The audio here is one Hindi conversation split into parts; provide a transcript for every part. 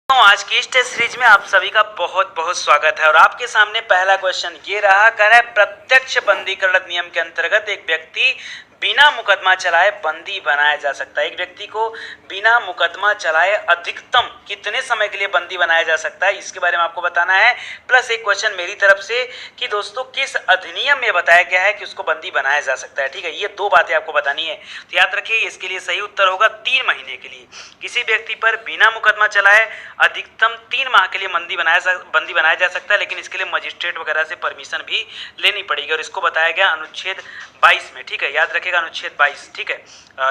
आज की इस टेस्ट सीरीज में आप सभी का बहुत बहुत स्वागत है और आपके सामने पहला क्वेश्चन ये रहा कर है प्रत्यक्ष बंदीकरण नियम के अंतर्गत एक व्यक्ति बिना मुकदमा चलाए बंदी बनाया जा सकता है। एक व्यक्ति को बिना मुकदमा चलाए अधिकतम कितने समय के लिए बंदी बनाया जा सकता है, इसके बारे में आपको बताना है। प्लस एक क्वेश्चन मेरी तरफ से कि दोस्तों किस अधिनियम में बताया गया है कि उसको बंदी बनाया जा सकता है। ठीक है, ये दो बातें आपको बतानी है, तो याद रखिए इसके लिए सही उत्तर होगा 3 महीने के लिए। किसी व्यक्ति पर बिना मुकदमा चलाए अधिकतम 3 माह के लिए बंदी बनाया जा सकता है, लेकिन इसके लिए मजिस्ट्रेट वगैरह से परमिशन भी लेनी पड़ेगी और इसको बताया गया अनुच्छेद 22 में। ठीक है, याद रखिएगा अनुच्छेद 22। ठीक है,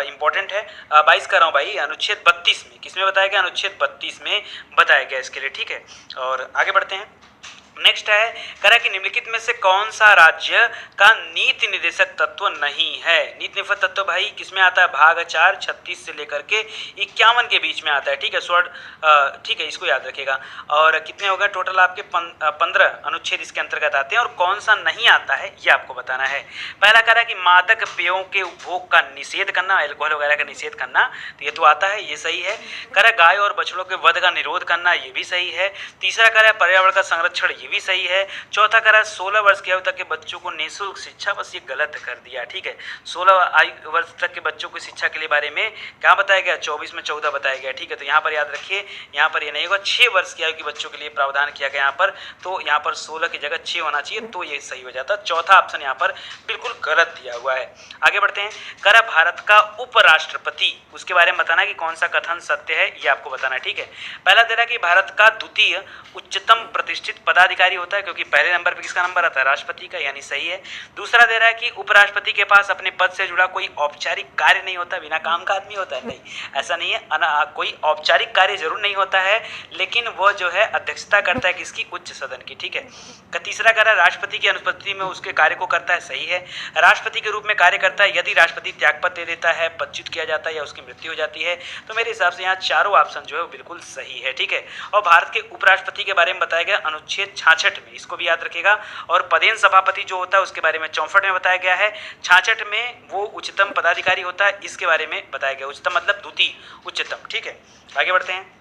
इंपॉर्टेंट है। 22 कर रहा हूँ भाई, अनुच्छेद 32 में। किसमें बताया गया? अनुच्छेद 32 में बताया गया इसके लिए। ठीक है, और आगे बढ़ते हैं। नेक्स्ट है करा कि निम्नलिखित में से कौन सा राज्य का नीति निर्देशक तत्व नहीं है। नीति निर्देशक तत्व भाई किसमें आता है? भाग 4 36 से लेकर के 51 के बीच में आता है। ठीक है, ठीक है, इसको याद रखिएगा। और कितने हो गए टोटल आपके? 15 अनुच्छेद इसके अंतर्गत आते हैं। और कौन सा नहीं आता है ये आपको बताना है। पहला करा कि मादक पेयों के उपभोग का निषेध करना, अल्कोहल वगैरह का निषेध करना, तो ये तो आता है, ये सही है। करा गाय और बछड़ों के वध का निरोध करना, ये भी सही है। तीसरा करा पर्यावरण का संरक्षण, ये भी सही है। चौथा करा 16 वर्ष की आयु तक के बच्चों को निःशुल्क शिक्षा, बस ये गलत कर दिया। ठीक है, 16 वर्ष तक के बच्चों को शिक्षा के लिए बारे में क्या बताया गया? 24 में 14 बताया गया। ठीक है, तो यहाँ पर याद रखिए, यहाँ पर ये नहीं होगा। 6 वर्ष की आयु के बच्चों के लिए प्रावधान किया गया यहाँ पर, तो यहाँ पर 16 की जगह 6 होना चाहिए, तो ये सही हो जाता। चौथा ऑप्शन यहाँ पर बिल्कुल गलत दिया हुआ है। आगे बढ़ते हैं। करा भारत का उपराष्ट्रपति, उसके बारे में बताना कि कौन सा कथन सत्य है, ये आपको बताना है। ठीक है, पहला दे रहा है कि भारत का द्वितीय उच्चतम प्रतिष्ठित पदाधिकारी होता है, क्योंकि पहले नंबर पे किसका नंबर आता है? राष्ट्रपति का, यानी सही है। दूसरा दे रहा है कि उपराष्ट्रपति के पास अपने पद से जुड़ा कोई औपचारिक कार्य नहीं होता, बिना काम का आदमी होता है, नहीं ऐसा नहीं है। कोई औपचारिक कार्य जरूर नहीं होता है, लेकिन वह जो है अध्यक्षता करता है किसकी? उच्च सदन की। ठीक है, तीसरा कह रहा है राष्ट्रपति की अनुपस्थिति में उसके कार्य को करता है, सही है। राष्ट्रपति के रूप में कार्य करता है यदि राष्ट्रपति त्यागपत्र दे देता है, पदच्युत किया जाता है या उसकी मृत्यु हो जाती है। तो मेरे हिसाब से यहाँ चारों ऑप्शन जो है वो बिल्कुल सही है। ठीक है, और भारत के उपराष्ट्रपति के बारे में बताया गया अनुच्छेद 66 में, इसको भी याद रखिएगा। और पदेन सभापति जो होता है उसके बारे में 64 में बताया गया है। 66 में वो उच्चतम पदाधिकारी होता है, इसके बारे में बताया गया। उच्चतम मतलब द्वितीय उच्चतम। ठीक है, आगे बढ़ते हैं।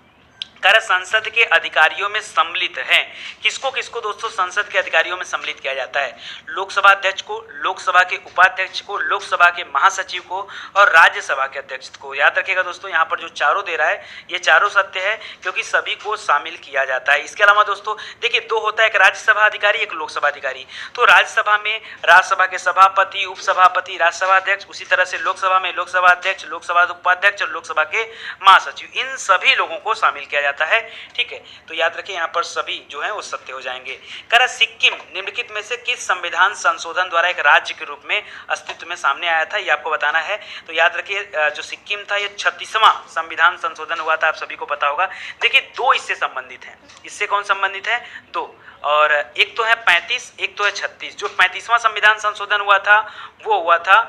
कर संसद के अधिकारियों में सम्मिलित है। किसको किसको दोस्तों संसद के अधिकारियों में सम्मिलित किया जाता है? लोकसभा अध्यक्ष को, लोकसभा के उपाध्यक्ष को, लोकसभा के महासचिव को और राज्यसभा के अध्यक्ष को। याद रखिएगा दोस्तों, यहाँ पर जो चारों दे रहा है ये चारों सत्य है, क्योंकि सभी को शामिल किया जाता है। इसके अलावा दोस्तों देखिए, दो होता है, एक राज्यसभा अधिकारी, एक लोकसभा अधिकारी। तो राज्यसभा में राज्यसभा के सभापति, उपसभापति, राज्यसभा अध्यक्ष, उसी तरह से लोकसभा में लोकसभा अध्यक्ष, लोकसभा उपाध्यक्ष और लोकसभा के महासचिव, इन सभी लोगों को शामिल किया जाता है। ठीक है, तो याद रखिए यहाँ पर सभी जो है वो सत्य हो जाएंगे। करा सिक्किम निम्नलिखित में से किस संविधान संशोधन द्वारा एक राज्य के रूप में अस्तित्व में सामने आया था, ये आपको बताना है। तो याद रखिए जो सिक्किम था ये 36वां संविधान संशोधन हुआ था, आप सभी को पता होगा। देखिए दो इससे संबंधित हैं। इससे कौन संबंधित है? दो, और एक तो है 35, एक तो है 36। जो 35वां संविधान संशोधन हुआ था वो हुआ था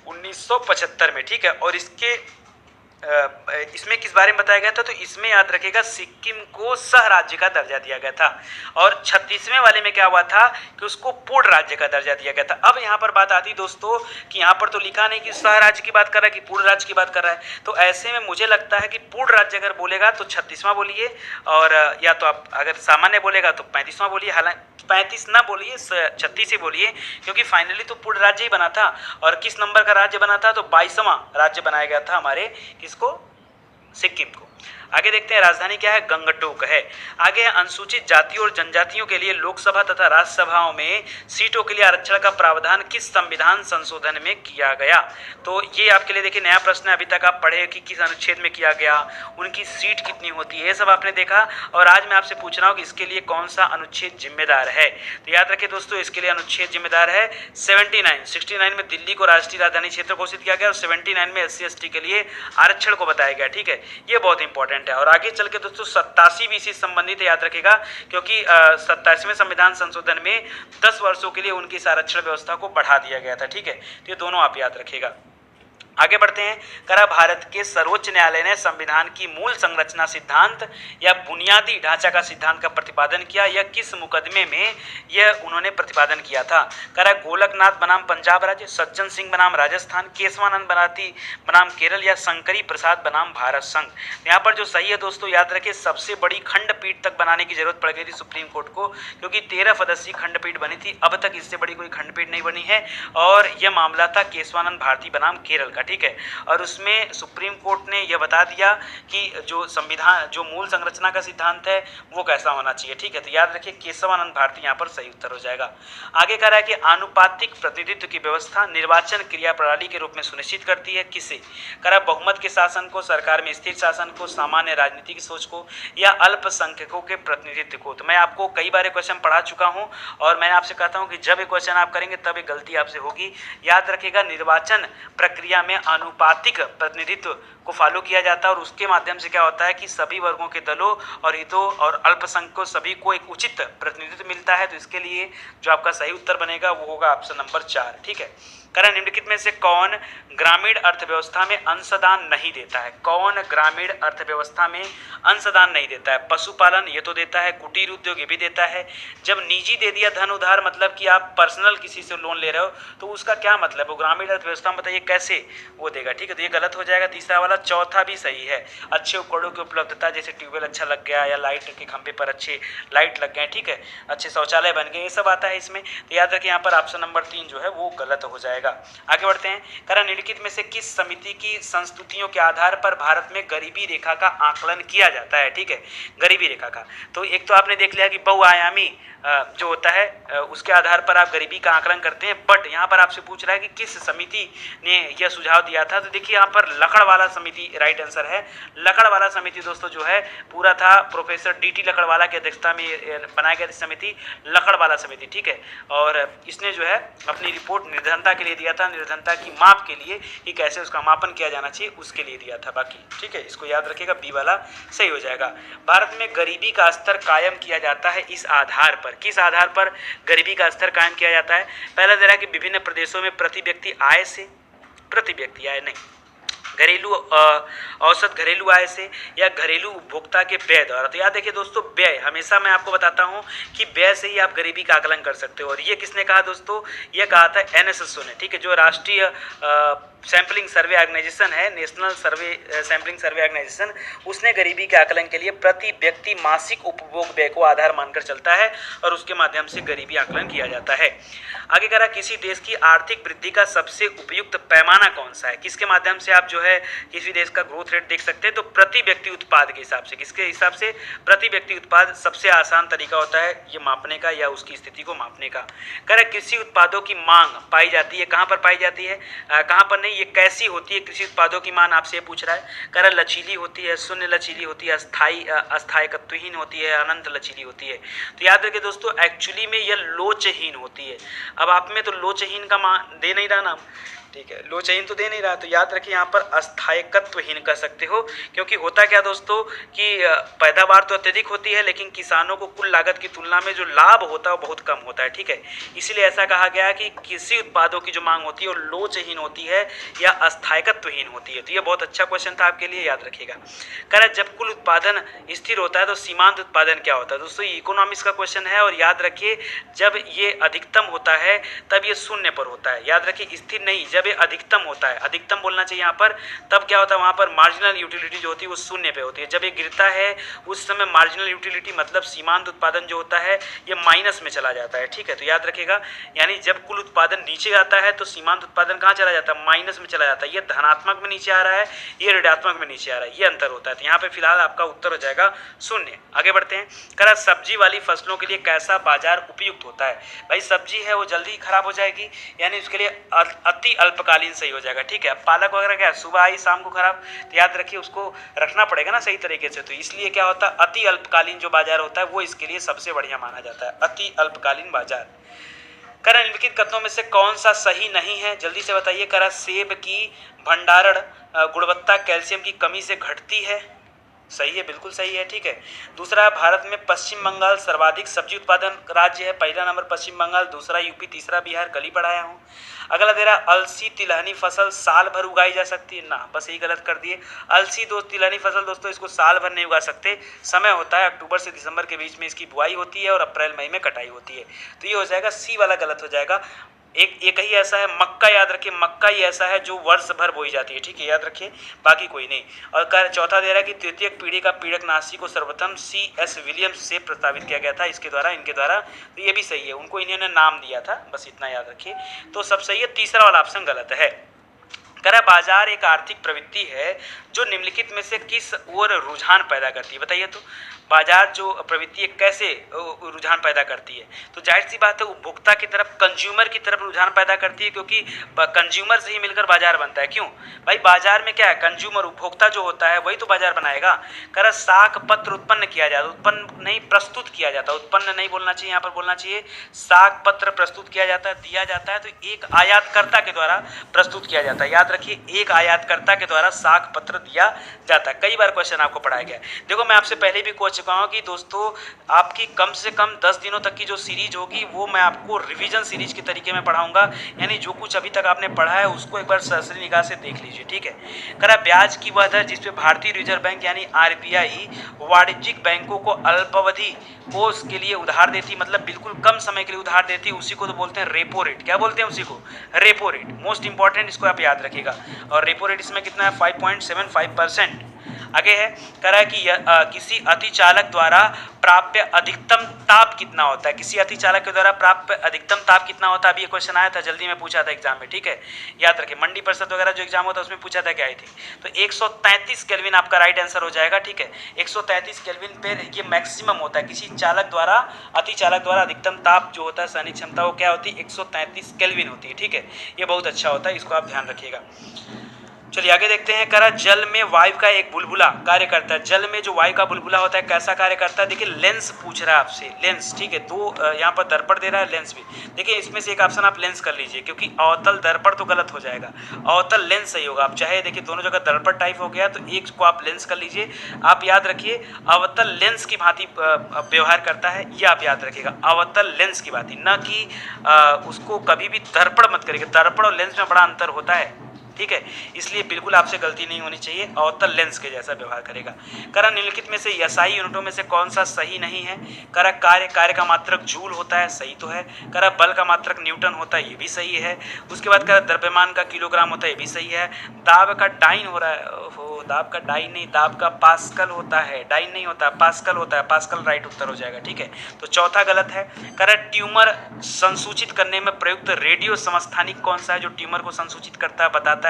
1975 में। ठीक है, और इसमें किस बारे में बताया गया था? तो इसमें याद रखिएगा सिक्किम को सह राज्य का दर्जा दिया गया था, और 36वें वाले में क्या हुआ था कि उसको पूर्ण राज्य का दर्जा दिया गया था। अब यहाँ पर बात आती दोस्तों कि यहाँ पर तो लिखा नहीं कि सह राज्य की बात कर रहा है कि पूर्ण राज्य की बात कर रहा है, तो ऐसे में मुझे लगता है कि पूर्ण राज्य अगर बोलेगा तो 36वां बोलिए, और या तो आप अगर सामान्य बोलेगा तो 35वां बोलिए। हालांकि 35 ना बोलिए, 36 ही बोलिए, क्योंकि फाइनली तो पूर्ण राज्य ही बना था। और किस नंबर का राज्य बना था? तो 22वां राज्य बनाया गया था हमारे किसको? सिक्किम को। आगे देखते हैं, राजधानी क्या है? गंगटोक है। आगे है अनुसूचित जातियों और जनजातियों के लिए लोकसभा तथा राज्यसभाओं में सीटों के लिए आरक्षण का प्रावधान किस संविधान संशोधन में किया गया? तो ये आपके लिए देखिए नया प्रश्न है। अभी तक आप पढ़े कि किस अनुच्छेद में किया गया, उनकी सीट कितनी होती है, ये सब आपने देखा। और आज मैं आपसे पूछ रहा हूँ कि इसके लिए कौन सा अनुच्छेद जिम्मेदार है। तो याद रखिए दोस्तों, इसके लिए अनुच्छेद जिम्मेदार है 69 में दिल्ली को राष्ट्रीय राजधानी क्षेत्र घोषित किया गया, और 79 में SC/ST के लिए आरक्षण को बताया गया। ठीक है, ये बहुत इंपॉर्टेंट है। और आगे चल के दोस्तों 87 से संबंधित है, याद रखिएगा, क्योंकि 87वें संविधान संशोधन में 10 वर्षों के लिए उनकी आरक्षण व्यवस्था को बढ़ा दिया गया था। ठीक है, तो ये दोनों आप याद रखिएगा। आगे बढ़ते हैं। करा भारत के सर्वोच्च न्यायालय ने संविधान की मूल संरचना सिद्धांत या बुनियादी ढांचा का सिद्धांत का प्रतिपादन किया, या किस मुकदमे में यह उन्होंने प्रतिपादन किया था? करा गोलकनाथ बनाम पंजाब राज्य, सज्जन सिंह बनाम राजस्थान, केशवानंद बनाती बनाम केरल, या शंकरी प्रसाद बनाम भारत संघ। यहाँ पर जो सही है दोस्तों, याद रखिए सबसे बड़ी खंडपीठ तक बनाने की जरूरत पड़ गई थी सुप्रीम कोर्ट को, क्योंकि 13 सदस्यीय खंडपीठ बनी थी, अब तक इससे बड़ी कोई खंडपीठ नहीं बनी है, और यह मामला था केशवानंद भारती बनाम केरल का, ठीक है। और उसमें सुप्रीम कोर्ट ने यह बता दिया कि जो संविधान, जो मूल संरचना का सिद्धांत है वो कैसा होना चाहिए, ठीक है। तो याद रखिए केशवानंद भारती यहाँ पर सही उत्तर हो जाएगा। आगे कह रहा है कि आनुपातिक प्रतिनिधित्व की व्यवस्था निर्वाचन क्रिया प्रणाली के रूप में सुनिश्चित करती है, किसे? कह रहा है बहुमत के शासन को, सरकार में स्थिर शासन को, सामान्य राजनीति की सोच को, या अल्पसंख्यकों के प्रतिनिधित्व को। तो मैं आपको कई बार क्वेश्चन पढ़ा चुका हूं, और मैं आपसे कहता हूं कि जब ये क्वेश्चन आप करेंगे तब ये गलती आपसे होगी। याद रखिएगा निर्वाचन प्रक्रिया में आनुपातिक प्रतिनिधित्व को फॉलो किया जाता है, और उसके माध्यम से क्या होता है कि सभी वर्गों के दलों और हितों और अल्पसंख्यकों सभी को एक उचित प्रतिनिधित्व मिलता है। तो इसके लिए जो आपका सही उत्तर बनेगा वो होगा ऑप्शन नंबर 4, ठीक है। करण निम्नलिखित में से कौन ग्रामीण अर्थव्यवस्था में अंशदान नहीं देता है? कौन ग्रामीण अर्थव्यवस्था में अंशदान नहीं देता है? पशुपालन ये तो देता है, कुटीर उद्योग ये भी देता है। जब निजी दे दिया धन उधार, मतलब कि आप पर्सनल किसी से लोन ले रहे हो, तो उसका क्या मतलब? वो ग्रामीण अर्थव्यवस्था में बताइए कैसे वो देगा, ठीक है। तो ये गलत हो जाएगा तीसरा वाला। चौथा भी सही है, अच्छे उपकरणों की उपलब्धता, जैसे ट्यूबवेल अच्छा लग गया, या लाइट के खंभे पर अच्छे लाइट लग गए, ठीक है, अच्छे शौचालय बन गए, ये सब आता है इसमें। तो याद रखिए यहाँ पर ऑप्शन नंबर 3 जो है वो गलत हो जाएगा। आगे बढ़ते हैं। करा निम्नलिखित में से किस समिति की संस्तुतियों के आधार पर भारत में गरीबी रेखा का आकलन किया जाता है, ठीक है, गरीबी रेखा का। तो एक तो आपने देख लिया कि बहुआयामी जो होता है उसके आधार पर आप गरीबी का आकलन करते हैं, बट यहाँ पर आपसे पूछ रहा है कि किस समिति ने यह सुझाव दिया था। तो देखिए यहाँ पर लकड़वाला समिति राइट आंसर है। लकड़वाला समिति दोस्तों जो है पूरा था प्रोफेसर डी.टी. लकड़वाला की अध्यक्षता में बनाया गया समिति, लकड़वाला समिति, ठीक है। और इसने जो है अपनी रिपोर्ट निर्धनता के लिए दिया था, निर्धनता की माप के लिए कि कैसे उसका मापन किया जाना चाहिए उसके लिए दिया था बाकी, ठीक है। इसको याद रखिएगा, बी वाला सही हो जाएगा। भारत में गरीबी का स्तर कायम किया जाता है इस आधार पर, किस आधार पर गरीबी का स्तर कायम किया जाता है? पहला दे रहा है कि विभिन्न प्रदेशों में प्रति व्यक्ति आय से, प्रति व्यक्ति आय नहीं, घरेलू औसत घरेलू आय से, या घरेलू उपभोक्ता के व्यय द्वारा। तो याद देखिए दोस्तों, व्यय हमेशा मैं आपको बताता हूं कि व्यय से ही आप गरीबी का आकलन कर सकते हो। और ये किसने कहा दोस्तों? ये कहा था एनएसएसओ ने, ठीक है, जो राष्ट्रीय सैम्पलिंग सर्वे ऑर्गेनाइजेशन है, नेशनल सर्वे सैम्पलिंग सर्वे ऑर्गेनाइजेशन, उसने गरीबी के आकलन के लिए प्रति व्यक्ति मासिक उपभोग व्यय को आधार मानकर चलता है, और उसके माध्यम से गरीबी आकलन किया जाता है। आगे कह रहा किसी देश की आर्थिक वृद्धि का सबसे उपयुक्त पैमाना कौन सा है? किसके माध्यम से आप जो है किसी देश का ग्रोथ रेट देख सकते हैं? तो प्रति व्यक्ति उत्पाद के हिसाब से। किसके हिसाब से? प्रति व्यक्ति उत्पाद सबसे आसान तरीका होता है ये मापने का, या उसकी स्थिति को मापने का। कह रहा कृषि उत्पादों की मांग पाई जाती है, कहाँ पर पाई जाती है, कहाँ पर नहीं, ये कैसी होती है कृषि उत्पादों की मांग, आपसे ये पूछ रहा है। कह रहा लचीली होती है, शून्य लचीली होती है, अस्थायित्वहीन होती है, अनंत लचीली होती है। तो याद रखिए दोस्तों, एक्चुअली में यह लोचहीन होती है। अब आप में तो लोचहीन का मान दे नहीं रहा नाम, ठीक है, लोचहीन तो दे नहीं रहा, तो याद रखिए यहाँ पर अस्थायित्वहीन कह सकते हो। क्योंकि होता क्या दोस्तों कि पैदावार तो अत्यधिक होती है, लेकिन किसानों को कुल लागत की तुलना में जो लाभ होता है वो बहुत कम होता है, ठीक है। इसीलिए ऐसा कहा गया कि कृषि उत्पादों की जो मांग होती है वो लोचहीन होती है या अस्थायित्वहीन होती है। तो ये बहुत अच्छा क्वेश्चन था आपके लिए, याद रखिएगा। कह रहा जब कुल उत्पादन स्थिर होता है तो सीमांत उत्पादन क्या होता है? दोस्तों ये इकोनॉमिक्स का क्वेश्चन है, और याद रखिए जब ये अधिकतम होता है तब ये शून्य पर होता है। याद रखिए स्थिर नहीं, जब ये अधिकतम होता है, अधिकतम बोलना चाहिए यहाँ पर, तब क्या होता है वहाँ पर मार्जिनल यूटिलिटी जो होती है वो शून्य पे होती है। जब ये गिरता है उस समय मार्जिनल यूटिलिटी मतलब सीमांत उत्पादन जो होता है ये माइनस में चला जाता है, ठीक है। तो याद रखिएगा, यानी जब कुल उत्पादन नीचे आता है तो सीमांत उत्पादन कहाँ चला जाता है? माइनस में चला जाता है। ये धनात्मक में नीचे आ रहा है, ये ऋणात्मक में नीचे आ रहा है, ये अंतर होता है। तो यहाँ पे फिलहाल आपका उत्तर हो जाएगा शून्य। आगे बढ़ते हैं। कह सब्जी वाली फसलों के लिए कैसा बाजार उपयुक्त होता है? भाई सब्जी है वो जल्दी खराब हो जाएगी, यानी उसके लिए अति अल्पकालीन सही हो जाएगा, ठीक है। पालक वगैरह क्या सुबह आई शाम को खराब, तो याद रखिए उसको रखना पड़ेगा ना सही तरीके से। तो इसलिए क्या होता है, अति अल्पकालीन जो बाजार होता है वो इसके लिए सबसे बढ़िया माना जाता है, अति अल्पकालीन बाजार। करा निम्नलिखित कथनों में से कौन सा सही नहीं है? जल्दी से बताइए। करा सेब की भंडारण गुणवत्ता कैल्शियम की कमी से घटती है, सही है, बिल्कुल सही है, ठीक है। दूसरा, भारत में पश्चिम बंगाल सर्वाधिक सब्जी उत्पादन राज्य है। पहला नंबर पश्चिम बंगाल, दूसरा यूपी, तीसरा बिहार। कल ही पढ़ाया हूँ। अगला दे रहा, अलसी तिलहनी फसल साल भर उगाई जा सकती है ना, बस यही गलत कर दिए। अलसी तिलहनी फसल दोस्तों इसको साल भर नहीं उगा सकते। समय होता है अक्टूबर से दिसंबर के बीच में इसकी बुआई होती है और अप्रैल मई में कटाई होती है। तो ये हो जाएगा सी वाला गलत हो जाएगा। एक ही ऐसा है, मक्का याद रखिए, मक्का ही ऐसा है जो वर्ष भर बोई जाती है, ठीक है, याद रखिए, बाकी कोई नहीं। और चौथा दे रहा है कि तृतीय पीढ़ी का पीड़कनाशी को सर्वप्रथम C.S. विलियम्स से प्रस्तावित किया गया था, इनके द्वारा। तो ये भी सही है, उनको इन्होंने नाम दिया था, बस इतना याद रखिए। तो सब सही है, तीसरा वाला ऑप्शन गलत है। कह रहा बाजार एक आर्थिक प्रवृत्ति है जो निम्नलिखित में से किस ओर रुझान पैदा करती है, बताइए तो। बाजार जो प्रवृत्ति है कैसे रुझान पैदा करती है, तो जाहिर सी बात है उपभोक्ता की तरफ, कंज्यूमर की तरफ रुझान पैदा करती है, क्योंकि कंज्यूमर से ही मिलकर बाजार बनता है। क्यों भाई, बाजार में क्या है, कंज्यूमर उपभोक्ता जो होता है वही तो बाजार बनाएगा। कह रहा साख पत्र उत्पन्न किया जाता, उत्पन्न नहीं प्रस्तुत किया जाता, उत्पन्न नहीं बोलना चाहिए, यहाँ पर बोलना चाहिए साख पत्र प्रस्तुत किया जाता है, दिया जाता है, तो एक आयातकर्ता के द्वारा प्रस्तुत किया जाता है। याद रखिए, एक आयातकर्ता के द्वारा साख पत्र दिया जाता है। कई बार क्वेश्चन आपको पढ़ाया गया। देखो मैं आपसे पहले भी कोच चुका हूं कि दोस्तों आपकी कम से कम 10 दिनों तक की जो सीरीज होगी वो मैं आपको रिवीजन सीरीज के तरीके में पढ़ाऊंगा, यानी जो कुछ अभी तक आपने पढ़ा है उसको एक बार सरसरी निगाह से देख लीजिए, ठीक है। करा ब्याज की वह दर जिसपे भारतीय रिजर्व बैंक यानी RBI वाणिज्यिक बैंकों को अल्पावधि कोष के लिए उधार देती, मतलब बिल्कुल कम समय के लिए उधार देती, उसी को तो बोलते हैं रेपो रेट। क्या बोलते हैं उसी को? Repo rate. मोस्ट इंपॉर्टेंट, इसको आप याद रखिएगा। और रेपो रेट इसमें कितना है? 5.75%। आगे है, कह रहा है कि किसी अतिचालक द्वारा प्राप्य अधिकतम ताप कितना होता है, किसी अतिचालक के द्वारा प्राप्य अधिकतम ताप कितना होता है। अभी ये क्वेश्चन आया था, जल्दी में पूछा था एग्जाम में, ठीक है, याद रखिए। मंडी परिषद वगैरह जो एग्जाम होता है उसमें पूछा था, क्या आई थी। तो 133 केल्विन आपका राइट आंसर हो जाएगा, ठीक है। 133 केल्विन पे ये मैक्सिमम होता है, किसी चालक द्वारा, अतिचालक द्वारा अधिकतम ताप जो होता है, सहनिक क्षमता, वो क्या होती है? 133 केल्विन होती है, ठीक है। ये बहुत अच्छा होता है, इसको आप ध्यान रखिएगा। चलिए आगे देखते हैं। करा जल में वायु का एक बुलबुला कार्य करता है। जल में जो वायु का बुलबुला होता है कैसा कार्य करता है? देखिए लेंस पूछ रहा है आपसे, लेंस, ठीक है। दो यहाँ पर दर्पण दे रहा है, लेंस भी। देखिए इसमें से एक ऑप्शन आप लेंस कर लीजिए, क्योंकि अवतल दर्पण तो गलत हो जाएगा, अवतल लेंस सही होगा। आप चाहे देखिए दोनों जगह दर्पण टाइप हो गया, तो एक को आप लेंस कर लीजिए। आप याद रखिए अवतल लेंस की भांति व्यवहार करता है, ये आप याद रखिएगा, अवतल लेंस की भांति, न कि उसको कभी भी दर्पण मत करिएगा। दर्पण और लेंस में बड़ा अंतर होता है, ठीक है, इसलिए बिल्कुल आपसे गलती नहीं होनी चाहिए, अवतल लेंस के जैसा व्यवहार करेगा। करा निम्नलिखित में से एसआई यूनिटों में से कौन सा सही नहीं है? करा कार्य का मात्रक जूल होता है, सही तो है। करा बल का मात्रक न्यूटन होता है, ये भी सही है। उसके बाद करा द्रव्यमान का किलोग्राम होता है, ये भी सही है। दाब का डाइन हो रहा है, ओहो, दाब का डाइन नहीं, दाब का पास्कल होता है, डाइन नहीं होता, पास्कल होता है, पास्कल राइट उत्तर हो जाएगा, ठीक है। तो चौथा गलत है। करा ट्यूमर संसूचित करने में प्रयुक्त रेडियो समस्थानिक कौन सा है जो ट्यूमर को संसूचित करता है, बताता है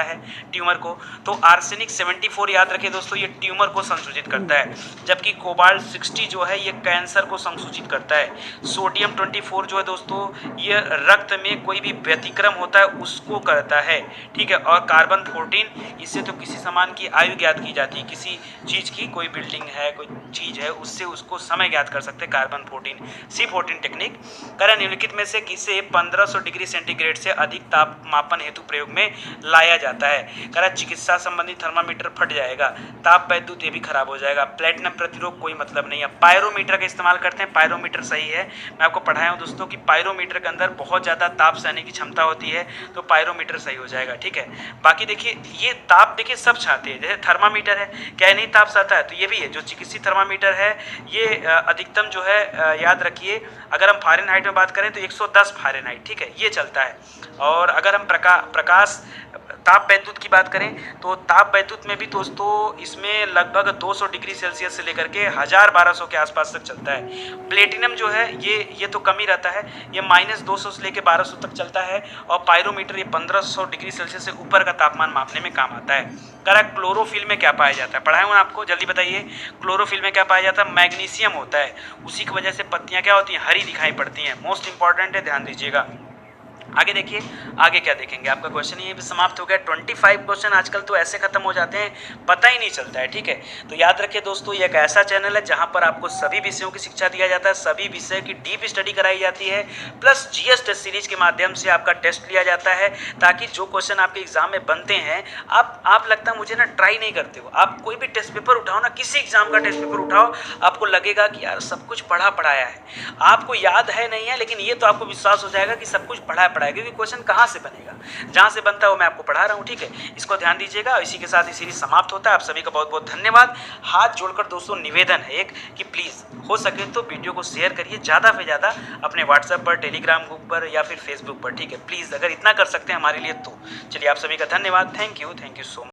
ट्यूमर को? तो आर्सेनिक 74 याद रखें दोस्तों, ये ट्यूमर को संसूचित करता है, जबकि कोबाल्ट 60 जो है ये कैंसर को संसूचित करता है। सोडियम 24 जो है दोस्तों ये रक्त में कोई भी व्यतिक्रम होता है उसको करता है, ठीक है। और कार्बन 14, इससे तो किसी सामान की आयु ज्ञात की जाती है, किसी चीज की, कोई बिल्डिंग है, कोई चीज है, उससे उसको समय ज्ञात कर सकते हैं, कार्बन 14, C14 टेक्निक। करें निम्नलिखित में से किसे 1500 डिग्री सेंटीग्रेड से अधिक ताप मापन हेतु प्रयोग में लाया जाता है? करा चिकित्सा संबंधी थर्मामीटर फट जाएगा, ताप वैद्युत ये भी खराब हो जाएगा, प्लेटिनम प्रतिरोध कोई मतलब नहीं है। पायरोमीटर का इस्तेमाल करते हैं, पायरोमीटर सही है। मैं आपको पढ़ाया हूं दोस्तों कि पायरोमीटर के अंदर बहुत ज्यादा ताप सहने की क्षमता होती है, तो पायरोमीटर सही हो जाएगा, ठीक है। बाकी देखिए ये ताप देखिए सब चाहते हैं, जैसे थर्मामीटर है क्या नहीं ताप सहता है, तो ये भी है। जो चिकित्सीय थर्मामीटर है ये अधिकतम जो है याद रखिए, अगर हम फ़ारेनहाइट में बात करें तो 110 फ़ारेनहाइट, ठीक है, ये चलता है। और अगर हम प्रकाश ताप वैद्युत की बात करें तो ताप वैद्युत में भी दोस्तों इसमें लगभग 200 डिग्री सेल्सियस से लेकर के 1200 के आसपास तक चलता है। प्लेटिनम जो है ये तो कम ही रहता है, ये -200 से लेकर 1200 तक चलता है। और पायरोमीटर ये 1500 डिग्री सेल्सियस से ऊपर का तापमान मापने में काम आता है। करा क्लोरोफिल में क्या पाया जाता है? पढ़ाया हूँ आपको, जल्दी बताइए। क्लोरोफिल में क्या पाया जाता है? मैग्नीशियम होता है, उसी की वजह से पत्तियाँ क्या होती हैं? हरी दिखाई पड़ती हैं। मोस्ट इंपॉर्टेंट है, ध्यान दीजिएगा। आगे देखिए, आगे क्या देखेंगे, आपका क्वेश्चन ये भी समाप्त हो गया। 25 क्वेश्चन आजकल तो ऐसे खत्म हो जाते हैं, पता ही नहीं चलता है। ठीक है, तो याद रखिए दोस्तों, ये एक ऐसा चैनल है जहां पर आपको सभी विषयों की शिक्षा दिया जाता है, सभी विषय की डीप स्टडी कराई जाती है, प्लस जीएस टेस्ट सीरीज के माध्यम से आपका टेस्ट लिया जाता है, ताकि जो क्वेश्चन आपके एग्जाम में बनते हैं, आप लगता है मुझे ना ट्राई नहीं करते हो। आप कोई भी टेस्ट पेपर उठाओ ना, किसी एग्जाम का टेस्ट पेपर उठाओ, आपको लगेगा कि यार सब कुछ पढ़ा पढ़ाया है, आपको याद है नहीं है, लेकिन ये तो आपको विश्वास हो जाएगा कि सब कुछ पढ़ा पढ़ाया, क्योंकि क्वेश्चन कहाँ से बनेगा, जहाँ से बनता है वो मैं आपको पढ़ा रहा हूँ। ठीक है, इसको ध्यान दीजिएगा। इसी के साथ ये सीरीज समाप्त होता है। आप सभी का बहुत बहुत धन्यवाद। हाथ जोड़कर दोस्तों निवेदन है एक कि प्लीज़ हो सके तो वीडियो को शेयर करिए ज़्यादा से ज़्यादा अपने व्हाट्सएप पर, टेलीग्राम ग्रुप पर या फिर फेसबुक पर। ठीक है, प्लीज़ अगर इतना कर सकते हैं हमारे लिए तो। चलिए, आप सभी का धन्यवाद। Thank you so much.